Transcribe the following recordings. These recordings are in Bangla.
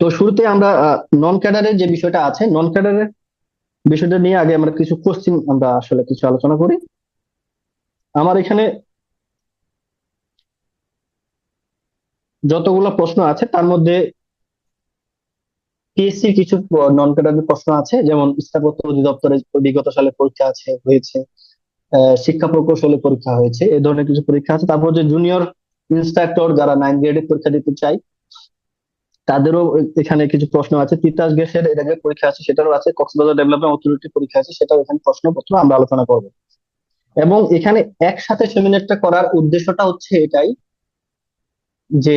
তো শুরুতে আমরা নন ক্যাডারের যে বিষয়টা আছে, নন ক্যাডারের বিষয়টা নিয়ে আগে আমরা কিছু কোশ্চিন আমরা আসলে কিছু আলোচনা করি। আমার এখানে যতগুলো প্রশ্ন আছে তার মধ্যে পিএসসি কিছু নন ক্যাডারের প্রশ্ন আছে, যেমন স্থাপত্য অধিদপ্তরে বিগত সালে পরীক্ষা হয়েছে, শিক্ষা প্রকৌশলে পরীক্ষা হয়েছে, এই ধরনের কিছু পরীক্ষা আছে। তারপর যে জুনিয়র ইনস্ট্রাক্টর যারা 9 গ্রেডে পরীক্ষা দিতে চায় তাদেরও এখানে কিছু প্রশ্ন আছে। তিতাস গ্যাসের এর আগে পরীক্ষা আছে, সেটারও আছে। কক্সবাজার ডেভেলপমেন্ট অথরিটি পরীক্ষা আছে, সেটাও এখানে প্রশ্নপত্র আমরা আলোচনা করব। এবং এখানে একসাথে সেমিনারটা করার উদ্দেশ্যটা হচ্ছে এটাই, যে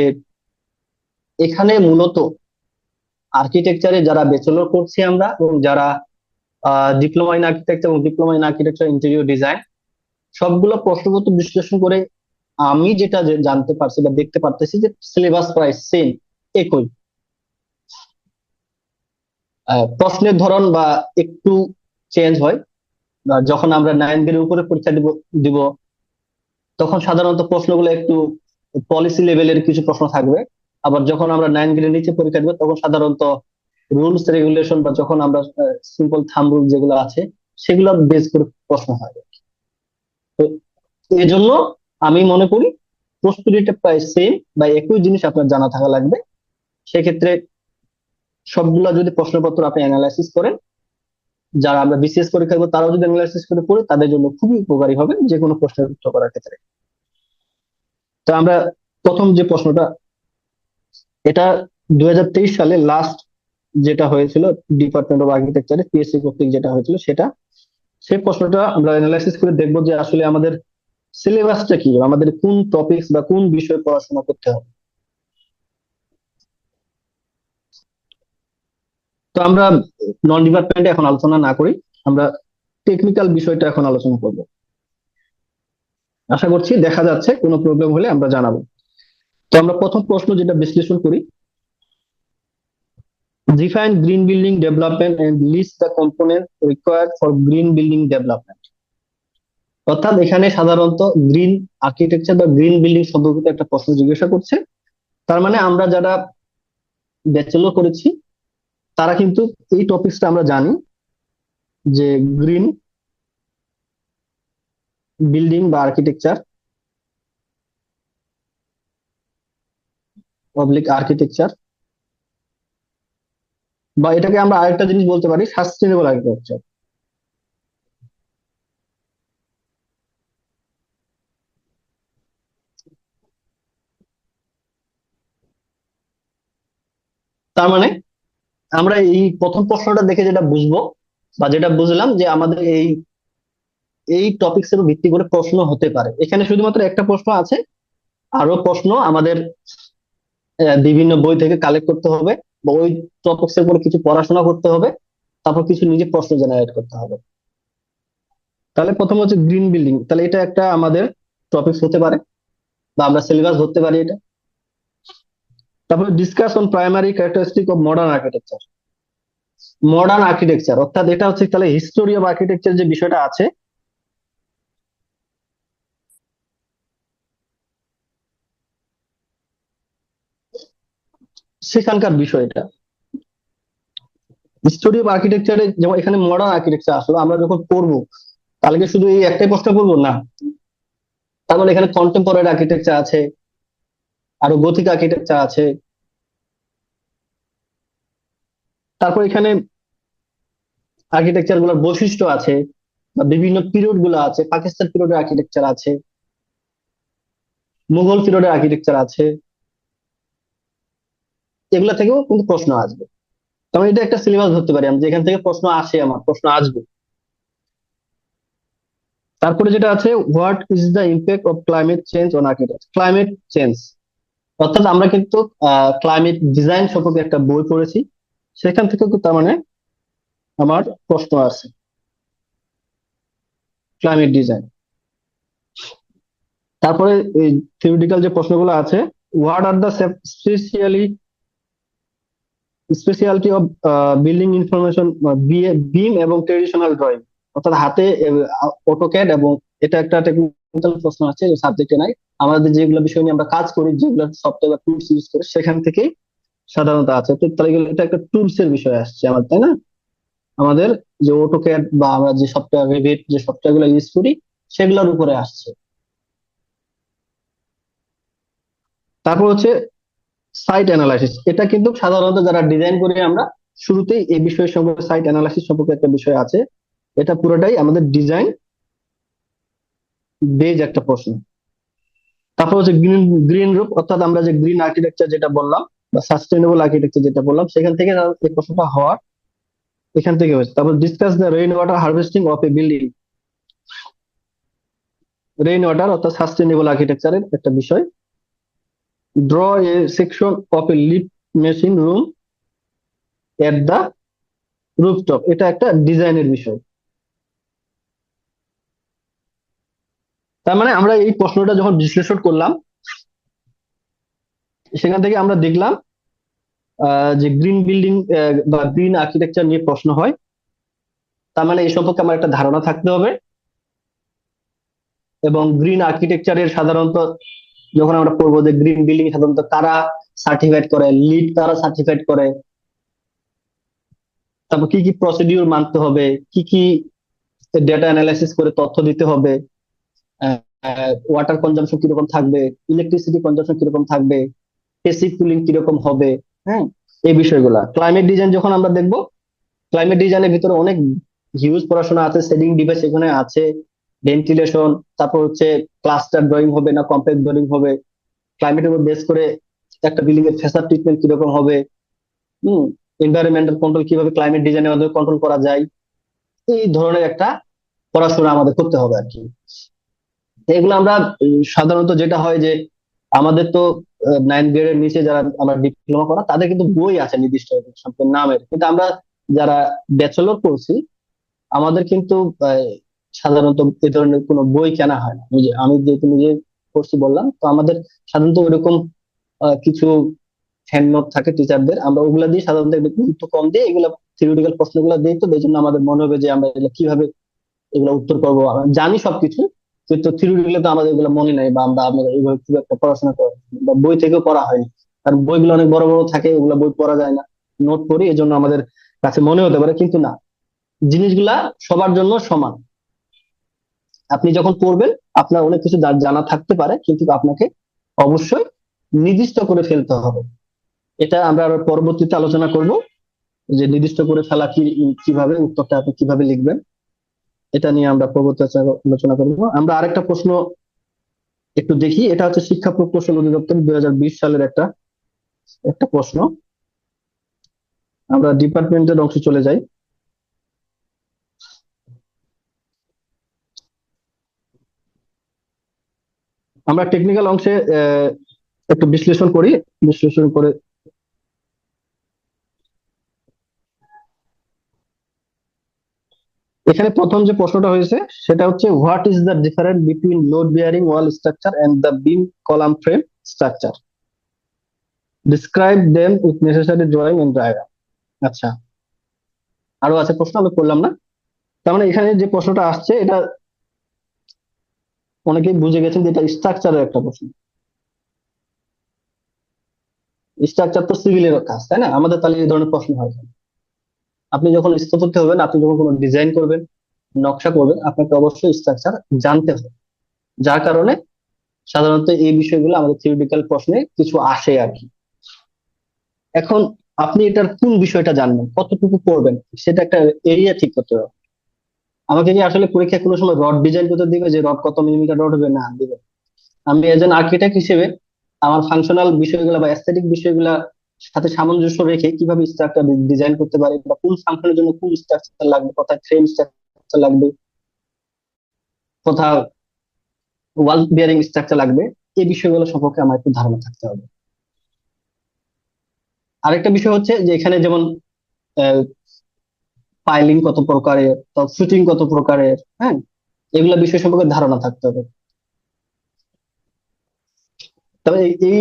এখানে মূলত আর্কিটেকচারে যারা ব্যাচেলর করছি আমরা, এবং যারা ডিপ্লোমা ইন আর্কিটেকচার এবং diploma in architecture interior design, সবগুলো প্রশ্নপত্র বিশ্লেষণ করে আমি যেটা জানতে পারছি বা দেখতে পারতেছি যে সিলেবাস প্রায় সেম, একই। প্রশ্নের ধরন বা একটু চেঞ্জ হয়। যখন আমরা 9 গ্রেডের উপরে পরীক্ষা দিব তখন সাধারণত প্রশ্নগুলো একটু পলিসি লেভেলের কিছু প্রশ্ন থাকবে। আবার যখন আমরা 9 গ্রেডের নিচে পরীক্ষা দিব তখন সাধারণত রুলস রেগুলেশন বা যখন আমরা সিম্পল থাম্ব রুল যেগুলো আছে সেগুলো বেস করে প্রশ্ন হয়। তো এই জন্য আমি মনে করি প্রস্তুতিটা প্রায় সেম বা একই জিনিস আপনার জানা থাকা লাগবে। সেক্ষেত্রে সবগুলা যদি প্রশ্নপত্র আপনি অ্যানালাইসিস করেন, যারা আমরা বিসিএস পরীক্ষা দেবো তারাও যদি অ্যানালাইসিস করে পড়ে, তাদের জন্য খুবই উপকারী হবে যে কোনো প্রশ্নের উত্তর করার ক্ষেত্রে। তো আমরা প্রথম যে প্রশ্নটা, এটা 2023 সালে লাস্ট যেটা হয়েছিল ডিপার্টমেন্ট অফ আর্কিটেকচারে পিএসসি কর্তৃক যেটা হয়েছিল সেটা, সেই প্রশ্নটা আমরা অ্যানালাইসিস করে দেখবো যে আসলে আমাদের সিলেবাসটা কি, আমাদের কোন টপিকস বা কোন বিষয়ে পড়াশোনা করতে হবে। তো আমরা নন ডিপার্টমেন্টে এখন আলোচনা না করি, আমরা টেকনিক্যাল বিষয়টা এখন আলোচনা করব। আশা করছি দেখা যাচ্ছে, কোনো প্রবলেম হলে আমরা জানাবো। তো আমরা প্রথম প্রশ্ন যেটা বিশ্লেষণ করি, define green building development and list the component required for green building development. অর্থাৎ এখানে সাধারণত গ্রিন আর্কিটেকচার বা গ্রিন বিল্ডিং সম্পর্কিত একটা প্রশ্ন জিজ্ঞাসা করছে। তার মানে আমরা যারা ব্যাচেলর করেছি তারা কিন্তু এই টপিকসটা আমরা জানি, যে গ্রিন বিল্ডিং বা আর্কিটেকচার পাবলিক আর্কিটেকচার, বা এটাকে আমরা আরেকটা জিনিস বলতে পারি সাস্টেনেবল আর্কিটেকচার। তার মানে আমরা এই প্রথম প্রশ্নটা দেখে যেটা বুঝবো বা যেটা বুঝলাম, যে আমাদের এই এই টপিকস এর ভিত্তি করে প্রশ্ন হতে পারে। এখানে শুধুমাত্র একটা প্রশ্ন আছে, আরো প্রশ্ন আমাদের বিভিন্ন বই থেকে কালেক্ট করতে হবে, বা ওই টপিকস এর উপর কিছু পড়াশোনা করতে হবে, তারপর কিছু নিজে প্রশ্ন জেনারেট করতে হবে। তাহলে প্রথম হচ্ছে গ্রিন বিল্ডিং, তাহলে এটা একটা আমাদের টপিকস হতে পারে বা আমরা সিলেবাস ধরতে পারি এটা। তারপরে discuss on primary characteristic of modern architecture. Modern architecture অর্থাৎ এটা হচ্ছে তাহলে হিস্টোরি অফ আর্কিটেকচার যে বিষয়টা আছে, সেখানকার বিষয়টা। হিস্টোরি অফ আর্কিটেকচারে যেমন এখানে মডার্ন আর্কিটেকচার আসলে আমরা যখন পড়বো তাহলে কি শুধু এই একটাই প্রশ্ন পড়বো না, তাহলে এখানে কন্টেম্পোরারি আর্কিটেকচার আছে, আরো গথিক আর্কিটেকচার আছে। তারপর এখানে আর্কিটেকচার গুলোর বৈশিষ্ট্য আছে, বা বিভিন্ন পিরিয়ড গুলো আছে, পাকিস্তান পিরিয়ডের আর্কিটেকচার আছে, মুঘল পিরিয়ডের আর্কিটেকচার আছে। এগুলা থেকেও কিন্তু প্রশ্ন আসবে। তবে এটা একটা সিলেবাস ধরতে পারি আমি, যেখান থেকে প্রশ্ন আসে, আমার প্রশ্ন আসবে। তারপরে যেটা আছে, what is the impact of climate change on architecture. Climate change অর্থাৎ আমরা কিন্তু ক্লাইমেট ডিজাইন সম্পর্কে একটা বই পড়েছি, সেখান থেকে কিন্তু তার মানে আমার প্রশ্ন আছে ক্লাইমেট ডিজাইন। তারপরে এই থিওরিটিক্যাল যে প্রশ্নগুলো আছে, what are the speciality of building information beam এবং ট্রেডিশনাল ড্রয়িং। অর্থাৎ হাতে অটোক্যাড, এবং এটা একটা টেকনিক্যাল প্রশ্ন আছে সাবজেক্টে নাই, আমাদের যেগুলো বিষয় নিয়ে আমরা কাজ করি, যেগুলো সফটওয়্যার টুলস ইউজ করে সেখান থেকেই সাধারণত আছে। তো তাহলে এটা একটা টুলস এর বিষয় আসছে আমার, তাই না? আমাদের যে অটোক্যাড বা আমরা যে সফটওয়্যার রেভিট যে সফটওয়্যার গুলো ইউজ করি সেগুলোর উপরে আসছে। তারপর হচ্ছে সাইট অ্যানালাইসিস। এটা কিন্তু সাধারণত যারা ডিজাইন করি আমরা শুরুতেই এই বিষয়ের সম্পর্কে, সাইট অ্যানালাইসিস সম্পর্কে একটা বিষয় আছে। এটা পুরোটাই আমাদের ডিজাইন বেজ একটা প্রশ্ন। তারপর হচ্ছে গ্রিন গ্রিন রুফ, অর্থাৎ আমরা যে গ্রিন আর্কিটেকচার যেটা বললাম বা সাস্টেনেবল আর্কিটেকচার যেটা বললাম, সেখান থেকে এই প্রশ্নটা হওয়ার এখান থেকে হয়েছে। তারপর discuss the rain water harvesting of a building. Rain water অর্থাৎ সাস্টেনেবল আর্কিটেকচারের একটা বিষয়। Draw a section of a lift machine room at the rooftop. এটা একটা ডিজাইনের বিষয়। তার মানে আমরা এই প্রশ্নটা যখন বিশ্লেষণ করলাম, সেখান থেকে আমরা দেখলাম যে গ্রিন বিল্ডিং বা গ্রিন আর্কিটেকচার নিয়ে প্রশ্ন হয়। তার মানে এই সম্পর্কে আমার একটা ধারণা থাকতে হবে। এবং গ্রিন আর্কিটেকচারের সাধারণত যখন আমরা পড়বো যে গ্রিন বিল্ডিং সাধারণত কারা সার্টিফাইড করে, লিড কারা সার্টিফাইড করে, তারপর কি কি প্রসিডিউর মানতে হবে, কি কি ডেটা অ্যানালাইসিস করে তথ্য দিতে হবে, ওয়াটার কনজাম্পশন কিরকম থাকবে, ইলেকট্রিসিটি কনজাম্পশন কিরকম থাকবে, এসি কুলিং কিরকম হবে, হ্যাঁ, এই বিষয়গুলা। ক্লাইমেট ডিজাইন যখন আমরা দেখবো, ক্লাইমেট ডিজাইনের ভিতরে অনেক হিউজ পড়াশোনা আছে, শেডিং ডিভাইস এখানে আছে, ভেন্টিলেশন, তারপর হচ্ছে ক্লাস্টার ড্রয়িং হবে না কম্প্যাক্ট ড্রয়িং হবে, ক্লাইমেটের উপর বেস করে একটা বিল্ডিং এর ফেসাদ ট্রিটমেন্ট কিরকম হবে, হম, এনভায়রনমেন্টাল কন্ট্রোল কিভাবে ক্লাইমেট ডিজাইনের মাধ্যমে কন্ট্রোল করা যায়, এই ধরনের একটা পড়াশোনা আমাদের করতে হবে আর কি। এগুলো আমরা সাধারণত যেটা হয় যে আমাদের তো 9 গ্রেডের নিচে যারা আমরা ডিপ্লোমা করা তাদের কিন্তু বই আছে নির্দিষ্ট সম্পূর্ণ নামের, কিন্তু আমরা যারা ব্যাচেলর করছি আমাদের কিন্তু সাধারণত এই ধরনের কোনো বই কেনা হয় না। আমি যেহেতু নিজে কোর্সই বললাম, তো আমাদের সাধারণত ওইরকম কিছু হ্যান্ড নোট থাকে টিচারদের, আমরা ওগুলা দিয়ে সাধারণত একটু গুরুত্ব কম দিয়ে এগুলা থিওরিটিক্যাল প্রশ্নগুলো দিই, তো এই জন্য আমাদের মনে হবে যে আমরা এগুলো কিভাবে এগুলো উত্তর করবো। আমরা জানি সবকিছু, কিন্তু থিওরিটিক্যালি তো আমাদের এগুলো মনে নাই, বা আমরা আমাদের এইভাবে খুব একটা পড়াশোনা করি বা বই থেকেও পড়া হয়নি। কারণ বইগুলো অনেক বড় বড় থাকে, ওগুলো বই পড়া যায় না, নোট পড়ি এই জন্য আমাদের কাছে মনে হতে পারে, কিন্তু না, জিনিসগুলা সবার জন্য সমান। আপনি যখন পড়বেন আপনার অনেক কিছু জানা থাকতে পারে, কিন্তু আপনাকে অবশ্যই নির্দিষ্ট করে ফেলতে হবে। এটা আমরা আরো পরবর্তীতে আলোচনা করব যে নির্দিষ্ট করে ফেলা কিভাবে, উত্তরটা আপনি কিভাবে লিখবেন, এটা নিয়ে আমরা পরবর্তী আলোচনা করব। আমরা আরেকটা প্রশ্ন একটু দেখি। এটা হচ্ছে শিক্ষা প্রকৌশল অধিদপ্তর 2020 সালের একটা একটা প্রশ্ন। আমরা ডিপার্টমেন্টের অংশে চলে যাই। আমরা টেকনিক্যাল অংশে একটু বিশ্লেষণ করি। বিশ্লেষণ করে এখানে প্রথম যে প্রশ্নটা হয়েছে সেটা হচ্ছে, what is the difference between load bearing wall structure and the beam column frame structure, describe them with necessary drawing and diagram. আচ্ছা, আরো আছে প্রশ্ন, আমি করলাম না। তার মানে এখানে যে প্রশ্নটা আসছে এটা অনেকেই বুঝে গেছেন যে এটা স্ট্রাকচারের একটা প্রশ্ন। স্ট্রাকচার তো সিভিলের কাজ, তাই না? আমাদের তাহলে এই ধরনের প্রশ্ন হয় না। আপনি যখন স্থপতি হবেন, আপনি যখন কোনো ডিজাইন করবেন, নকশা করবেন, আপনাকে অবশ্যই স্ট্রাকচার জানতে হবে। যার কারণে সাধারণত এই বিষয়গুলো আমাদের থিওরিটিক্যাল প্রশ্নে কিছু আসে আর কি। এখন আপনি এটার কোন বিষয়টা জানবেন, কতটুকু পড়বেন, সেটা একটা এরিয়া ঠিক করতে হবে। আমাকে কি আসলে পরীক্ষায় কোনো সময় রড ডিজাইন করতে দিবে যে রড কত মিলিমিটার রড হবে? না, দিবে। আমি একজন আর্কিটেক্ট হিসেবে আমার ফাংশনাল বিষয়গুলো বা অ্যাস্থেটিক বিষয়গুলা সাথে সামঞ্জস্য রেখে কিভাবে স্ট্রাকচার ডিজাইন করতে পারি, বা কোন ফাংশনের জন্য কোন স্ট্রাকচার লাগবে, কোথায় ফ্রেম স্ট্রাকচার লাগবে, কোথাও ওয়াল বিয়ারিং স্ট্রাকচার লাগবে, এই বিষয়গুলো সম্পর্কে আমার একটু ধারণা থাকতে হবে। আরেকটা বিষয় হচ্ছে যে এখানে যেমন পাইলিং কত প্রকারের, শুটিং কত প্রকারের, হ্যাঁ, এগুলা বিষয় সম্পর্কে ধারণা থাকতে হবে। তবে এই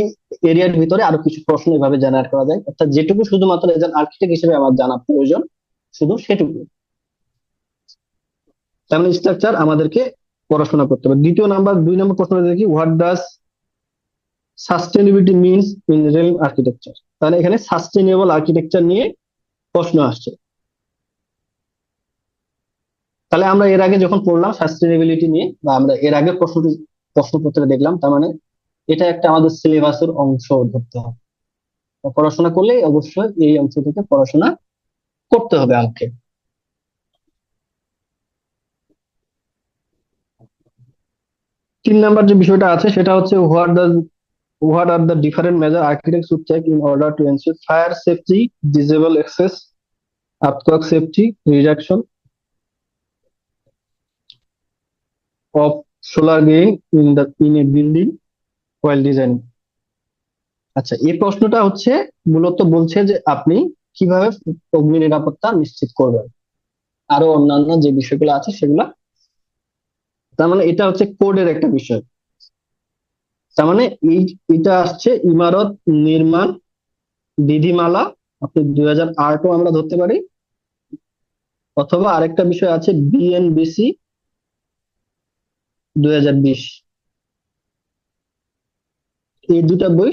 এরিয়ার ভিতরে আরো কিছু প্রশ্ন এভাবে জেনারেট করা যায়, অর্থাৎ যেটুকু শুধুমাত্র একজন আর্কিটেক্ট হিসেবে আমার জানা প্রয়োজন, শুধু সেটুকু। তার মানে স্ট্রাকচার আমাদেরকে পড়াশোনা করতে হবে। 2 নম্বর প্রশ্ন দেখি, what does sustainability means in rail architecture. তাহলে এখানে সাস্টেনেবল আর্কিটেকচার নিয়ে প্রশ্ন আসছে। তাহলে আমরা এর আগে যখন পড়লাম সাস্টেনেবিলিটি নিয়ে, বা আমরা এর আগে প্রশ্নপত্রে দেখলাম, তার মানে এটা একটা আমাদের সিলেবাসের অংশ ধরতে হবে। পড়াশোনা করলে অবশ্যই এই অংশ থেকে পড়াশোনা করতে হবে আমাকে। তিন নাম্বার যে বিষয়টা আছে সেটা হচ্ছে what are the different measures architects should take in order to ensure fire safety, disable access, earthquake safety, reduction of solar gain in a building while designing. আচ্ছা, এই প্রশ্নটা হচ্ছে মূলত বলছে যে আপনি কিভাবে অগ্নি নিরাপত্তা নিশ্চিত করবেন, আরো অন্যান্য যে বিষয়গুলো আছে সেগুলা। তার মানে এটা হচ্ছে কোডের একটা বিষয়। তার মানে এটা আসছে ইমারত নির্মাণ বিধিমালা, আপনি 2008ও আমরা ধরতে পারি, অথবা আরেকটা বিষয় আছে বিএনবিসি 2020। এই দুটা বই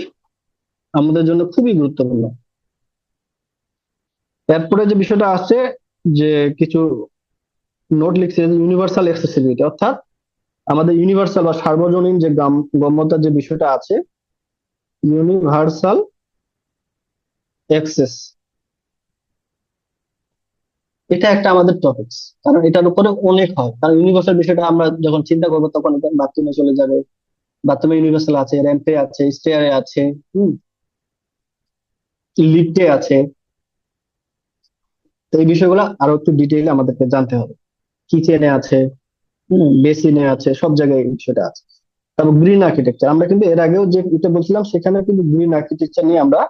আমাদের জন্য খুবই গুরুত্বপূর্ণ। এরপরে যে বিষয়টা আছে, যে কিছু নোট লিখছে ইউনিভার্সাল অ্যাক্সেসিবিলিটি, অর্থাৎ আমাদের ইউনিভার্সাল বা সার্বজনীন যে গম্যতার যে বিষয়টা আছে, ইউনিভার্সাল অ্যাক্সেস, এটা একটা আমাদের টপিকস। কারণ এটার উপরে অনেক হয়, কারণ ইউনিভার্সাল বিষয়টা আমরা যখন চিন্তা করবো তখন এটা বাথরুমে চলে যাবে, বাথরুমে ইউনিভার্সাল আছে, র্যাম্পে আছে, স্টেয়ারে আছে, লিফটে আছে। তো এই বিষয়গুলো আরো একটু ডিটেইলে আমাদেরকে জানতে হবে। কিচেনে আছে, বেসিনে আছে, সব জায়গায় এই বিষয়টা আছে। তারপর গ্রিন আর্কিটেকচার, আমরা কিন্তু এর আগেও যে এটা বলছিলাম সেখানে কিন্তু গ্রিন আর্কিটেকচার নিয়ে আমরা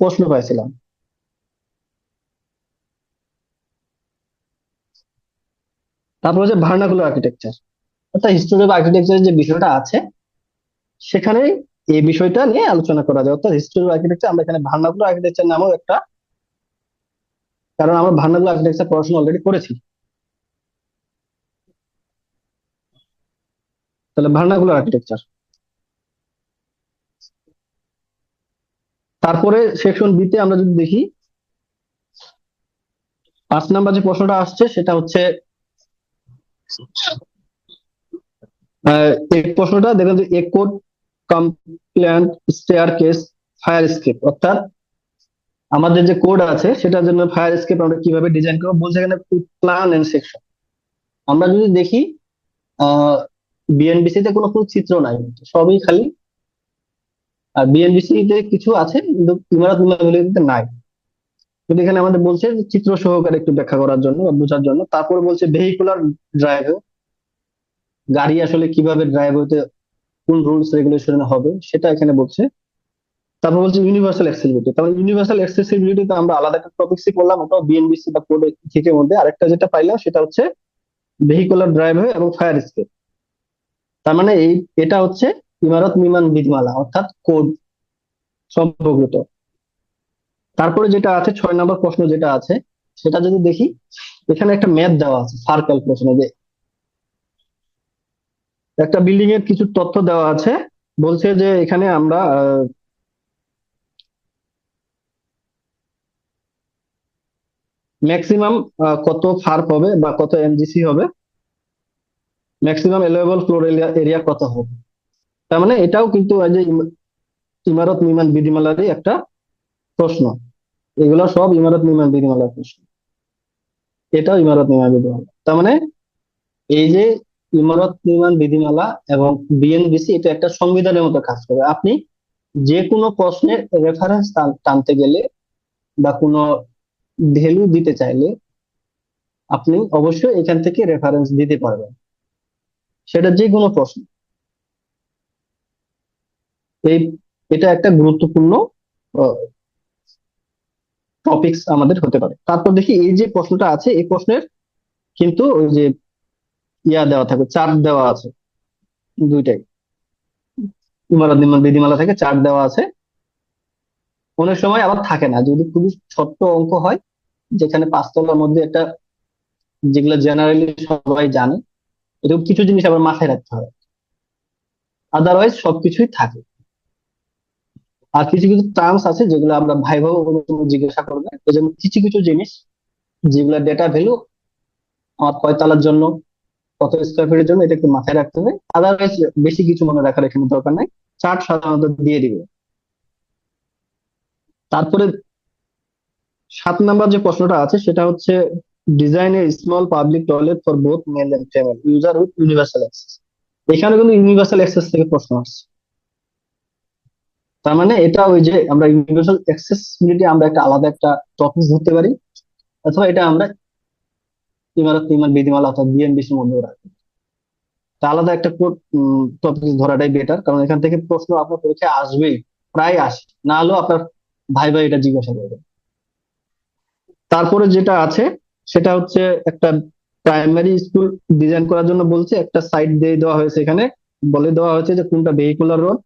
প্রশ্ন পাইছিলাম। তারপর হচ্ছে ভার্নাকুলার আর্কিটেকচার, অর্থাৎ হিস্টোরি অফ আর্কিটেকচারের যে বিষয়টা আছে সেখানে এই বিষয়টা নিয়ে আলোচনা করা যায়। অর্থাৎ হিস্টোরি অফ আর্কিটেকচার আমরা এখানে ভার্নাকুলার আর্কিটেকচার নামেও একটা, কারণ আমরা ভার্নাকুলার আর্কিটেকচার পড়াশোনা অলরেডি করেছি। তাহলে ভার্নাকুলার আর্কিটেকচার। তারপরে সেকশন বি তে আমরা যদি দেখি, 5 নাম্বার যে প্রশ্নটা আসছে সেটা হচ্ছে এই প্রশ্নটা দেখেন যে a code compliant staircase fire escape, অর্থাৎ আমাদের যে কোড আছে সেটার জন্য ফায়ার এসকেপ আমরা কিভাবে ডিজাইন করবো বলছে এখানে প্ল্যান এন্ড সেকশন। আমরা যদি দেখি আহ বিএনবিসি তে কোনো কোনো চিত্র নাই, সবই খালি। আর বিএনবিসি তে কিছু আছে কিন্তু ইমারত বিল্ডিং নাই। কিন্তু এখানে আমাদের বলছে যে চিত্র সহকারে একটু ব্যাখ্যা করার জন্য বা বোঝার জন্য। তারপর বলছে ভেহিকুলার ড্রাইভ, গাড়ি আসলে কিভাবে ড্রাইভ হতে, কোন রুলস রেগুলেশন হবে সেটা এখানে বলছে। তারপর বলছে ইউনিভার্সাল অ্যাক্সেসিবিলিটি, তারপর ইউনিভার্সাল অ্যাক্সেসিবিলিটি তো আমরা আলাদা একটা টপিকসই করলাম, ওটাও বিএনবিসি বা কোড থেকে মধ্যে। আরেকটা যেটা পাইলাম সেটা হচ্ছে ভেহিকুলার ড্রাইভওয়ে এবং ফায়ার এসকেপ। তার মানে এটা হচ্ছে ইমারত নির্মাণ বিধিমালা অর্থাৎ কোড সম্পর্কিত। তারপরে যেটা আছে 6 নম্বর প্রশ্ন যেটা আছে সেটা যদি দেখি, এখানে একটা ম্যাথ দেওয়া আছে, সার্কেল প্রশ্ন, যে একটা বিল্ডিং এর কিছু তথ্য দেওয়া আছে। বলছে যে এখানে আমরা ম্যাক্সিমাম কত ফার্প হবে বা কত এমজিসি হবে, ম্যাক্সিমাম এলোয়েবল ফ্লোর এরিয়া কত হবে। তার মানে এটাও কিন্তু এই যে ইমারত নির্মাণ বিধিমালারই একটা প্রশ্ন। এগুলো সব ইমারত নির্মাণ বিধিমালার প্রশ্ন, এটাও ইমারত নির্মাণ বিধিমালা। তার মানে এই যে ইমারত নির্মাণ বিধিমালা এবং বিএনবিসি এটা একটা সংবিধানের মতো কাজ করবে। আপনি যে কোনো প্রশ্নের রেফারেন্স টানতে গেলে বা কোনো ভ্যালু দিতে চাইলে আপনি অবশ্যই এখান থেকে রেফারেন্স দিতে পারবেন, সেটা যে কোনো প্রশ্ন। এই এটা একটা গুরুত্বপূর্ণ টপিকস আমাদের হতে পারে। তারপর দেখি এই যে প্রশ্নটা আছে এই প্রশ্নের কিন্তু ওই যে দেওয়া থাকে, চার্ট দেওয়া আছে দুইটাই, ইমারত নির্মাণ বিধিমালা থেকে চার্ট দেওয়া আছে। অনেক সময় আবার থাকে না, যদি খুবই ছোট্ট অঙ্ক হয় যেখানে 5 তলার মধ্যে একটা, যেগুলো জেনারেলি সবাই জানে, এরকম কিছু জিনিস আবার মাথায় রাখতে হবে, আদারওয়াইজ সবকিছুই থাকে। আর কিছু কিছু টার্মস আছে যেগুলো আমরা ভাইভাবে জিজ্ঞাসা করবে, এই জন্য কিছু কিছু জিনিস যেগুলো ডেটা ভ্যালু আমার কয়তলার জন্য, কত স্কোয়ার ফিটের জন্য, এটা একটু মাথায় রাখতে হবে। আদারওয়াইজ বেশি কিছু মনে রাখার এখানে দরকার নাই, চার্ট সাধারণত দিয়ে দিবে। তারপরে 7 নাম্বার যে প্রশ্নটা আছে সেটা হচ্ছে design a small public toilet for both male and female user with universal access. এখানে কিন্তু ইউনিভার্সাল অ্যাক্সেস থেকে প্রশ্ন আসছে। তার মানে এটা ওই যে আমরা ইউনিভার্সাল অ্যাক্সেসিবিলিটি আমরা একটা আলাদা একটা টপিক ধরতে পারি, অথবা এটা আমরা ইমারত ইমান বিধিমালা অর্থাৎ বিএনবিসির মধ্যে রাখি। তা আলাদা একটা টপিক ধরাটাই বেটার, কারণ এখান থেকে প্রশ্ন আপনার পরীক্ষায় আসবেই, প্রায় আসে, না হলেও আপনার ভাই ভাই এটা জিজ্ঞাসা করবে। তারপরে যেটা আছে সেটা হচ্ছে একটা প্রাইমারি স্কুল ডিজাইন করার জন্য বলছে, একটা সাইট দিয়ে দেওয়া হয়েছে এখানে, বলে দেওয়া হয়েছে যে কোনটা ভেহিকুলার রোড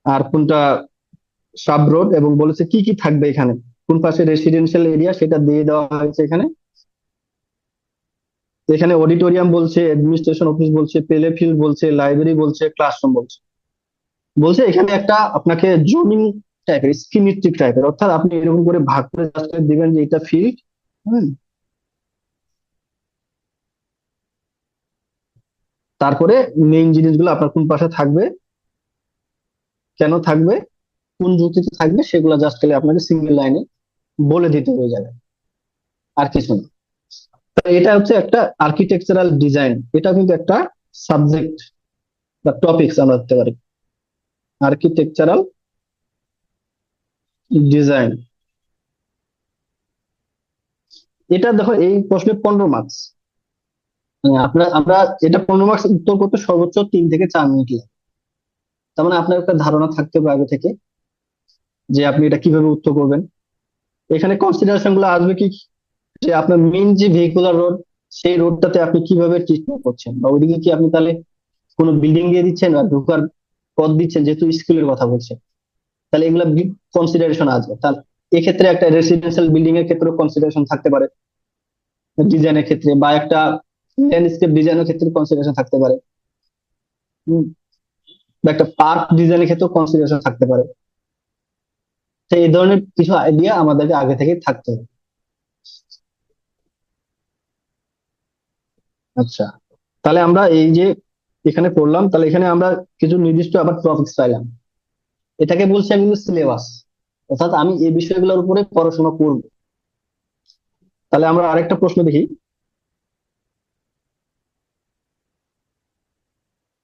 আর কোনটা সাব রোড, এবং বলেছে কি কি থাকবে এখানে, কোন পাশে রেসিডেন্সিয়াল এরিয়া সেটা দিয়ে দেওয়া হয়েছে এখানে। এখানে অডিটোরিয়াম বলছে, অ্যাডমিনিস্ট্রেশন অফিস বলছে, প্লে ফিল্ড বলছে, লাইব্রেরি বলছে, ক্লাসরুম বলছে। বলছে এখানে একটা আপনাকে জোনিং টাইপের, স্কিমেটিক টাইপের, অর্থাৎ আপনি এরকম করে ভাগ করে just দিবেন যে এটা ফিল্ড। তারপরে মেইন জিনিসগুলো আপনার কোন পাশে থাকবে, কেন থাকবে, কোন যুক্তিতে থাকবে, সেগুলো জাস্ট খালি আপনাকে সিঙ্গেল লাইনে বলে দিতে হয়ে যাবে, আর কিছু না। তো এটা হচ্ছে একটা আর্কিটেকচারাল ডিজাইন, এটা কিন্তু একটা সাবজেক্ট বা টপিকস আমরা ধরতে পারি, আর্কিটেকচারাল ডিজাইন। এটা দেখো এই প্রশ্নে 15 মার্কস। আপনার আমরা এটা 15 মার্কস উত্তর করতে সর্বোচ্চ 3 থেকে 4 মিনিট লাগে। তার মানে আপনার একটা ধারণা থাকতে হবে আগে থেকে যে আপনি এটা কিভাবে উত্তর করবেন। এখানে কনসিডারেশন গুলো আসবে কি, যে আপনার মেইন যে ভেহিকুলার রোড, সেই রোডটাতে আপনি কিভাবে ট্রিটমেন্ট করছেন, বা ওইদিকে কি আপনি তাহলে কোনো বিল্ডিং দিয়ে দিচ্ছেন আর ঢোকার পথ দিচ্ছেন, যেহেতু স্কুলের কথা বলছেন, তাহলে এগুলা কনসিডারেশন আসবে। তাহলে এক্ষেত্রে একটা রেসিডেন্সিয়াল বিল্ডিং এর ক্ষেত্রে কনসিডারেশন থাকতে পারে ডিজাইনের ক্ষেত্রে, বা একটা ল্যান্ডস্কেপ ডিজাইনের ক্ষেত্রে কনসিডারেশন থাকতে পারে, হুম, বা একটা পার্ক ডিজাইনের ক্ষেত্রে কনসিডারেশন থাকতে পারে। তো এই ধরনের কিছু আইডিয়া আমাদেরকে আগে থেকে থাকতে হবে। আচ্ছা, তাহলে আমরা এই যে এখানে পড়লাম, তাহলে এখানে আমরা কিছু নির্দিষ্ট আবার টপিকস পাইলাম। এটাকে বলছি আমি সিলেবাস, অর্থাৎ আমি এই বিষয়গুলোর উপরে পড়াশোনা করব। তাহলে আমরা আরেকটা প্রশ্ন দেখি।